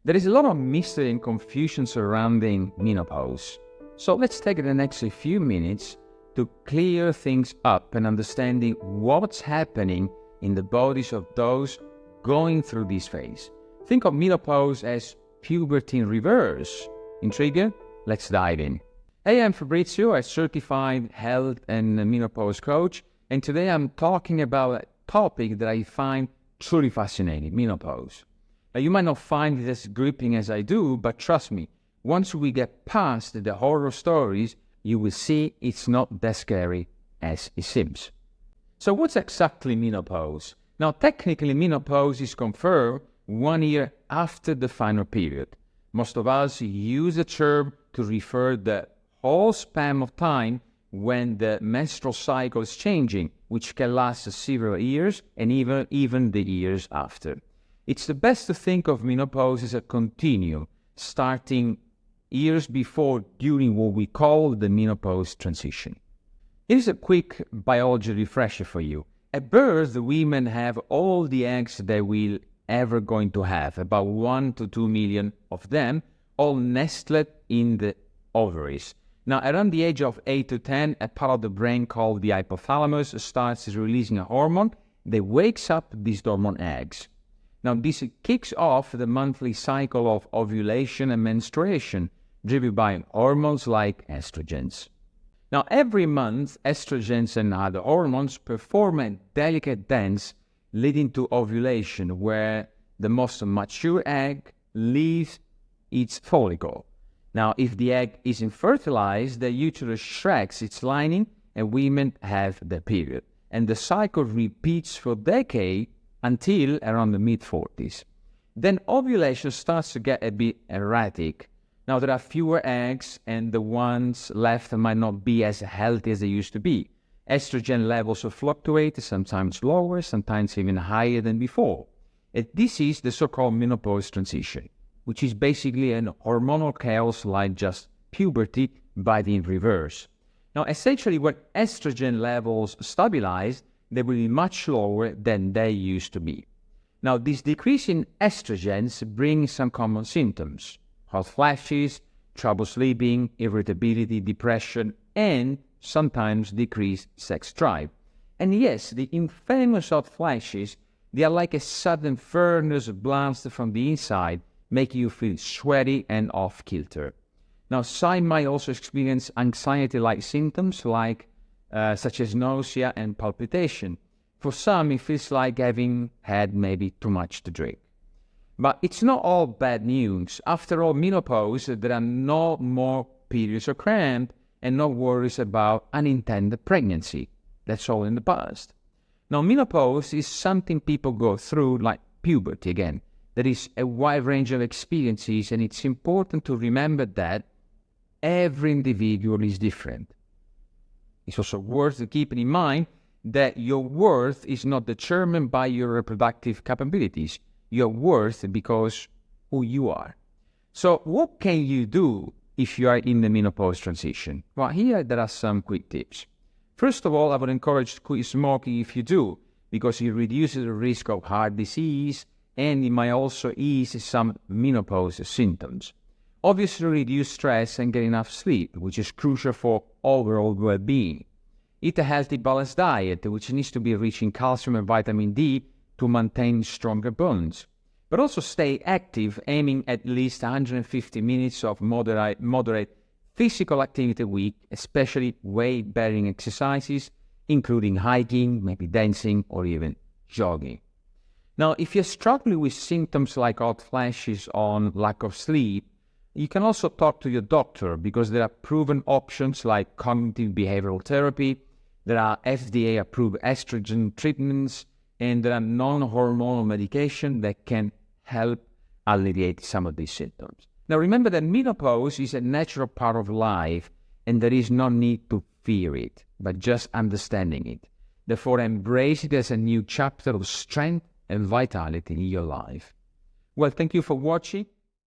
There is a lot of mystery and confusion surrounding menopause. So let's take the next few minutes to clear things up and understanding what's happening in the bodies of those going through this phase. Think of menopause as puberty in reverse. Intrigued? Let's dive in. Hey, I'm Fabrizio, a certified health and menopause coach, and today I'm talking about a topic that I find truly fascinating, menopause. Now, you might not find it as gripping as I do, but trust me, once we get past the horror stories, you will see it's not that scary as it seems. So what's exactly menopause? Now, technically, menopause is confirmed 1 year after the final period. Most of us use the term to refer the whole span of time when the menstrual cycle is changing, which can last several years and even the years after. It's the best to think of menopause as a continuum, starting years before during what we call the menopause transition. Here's a quick biology refresher for you. At birth, the women have all the eggs they will ever going to have, about 1 to 2 million of them, all nestled in the ovaries. Now, around the age of 8 to 10, a part of the brain called the hypothalamus starts releasing a hormone that wakes up these dormant eggs. Now, this kicks off the monthly cycle of ovulation and menstruation, driven by hormones like estrogens. Now, every month, estrogens and other hormones perform a delicate dance leading to ovulation, where the most mature egg leaves its follicle. Now, if the egg isn't fertilized, the uterus shrinks its lining and women have their period. And the cycle repeats for decades until around the mid-40s. Then ovulation starts to get a bit erratic. Now, there are fewer eggs and the ones left might not be as healthy as they used to be. Estrogen levels will fluctuate, sometimes lower, sometimes even higher than before. And this is the so-called menopause transition, which is basically an hormonal chaos like just puberty, but in reverse. Now, essentially, when estrogen levels stabilize, they will be much lower than they used to be. Now, this decrease in estrogens brings some common symptoms: hot flashes, trouble sleeping, irritability, depression, and sometimes decreased sex drive. And yes, the infamous hot flashes, they are like a sudden furnace blast from the inside, making you feel sweaty and off-kilter. Now, some might also experience anxiety-like symptoms such as nausea and palpitation. For some, it feels like having had maybe too much to drink. But it's not all bad news. After all, menopause, there are no more periods or cramp and no worries about unintended pregnancy. That's all in the past. Now, menopause is something people go through like puberty again. There is a wide range of experiences, and it's important to remember that every individual is different. It's also worth keeping in mind that your worth is not determined by your reproductive capabilities. Your worth because who you are. So what can you do if you are in the menopause transition? Well, here there are some quick tips. First of all, I would encourage to quit smoking if you do, because it reduces the risk of heart disease and it might also ease some menopause symptoms. Obviously, reduce stress and get enough sleep, which is crucial for overall well-being. Eat a healthy, balanced diet, which needs to be rich in calcium and vitamin D to maintain stronger bones. But also stay active, aiming at least 150 minutes of moderate physical activity a week, especially weight-bearing exercises, including hiking, maybe dancing, or even jogging. Now, if you're struggling with symptoms like hot flashes or lack of sleep, you can also talk to your doctor, because there are proven options like cognitive behavioral therapy, there are FDA-approved estrogen treatments, and there are non-hormonal medication that can help alleviate some of these symptoms. Now, remember that menopause is a natural part of life, and there is no need to fear it, but just understanding it. Therefore, embrace it as a new chapter of strength and vitality in your life. Well, thank you for watching.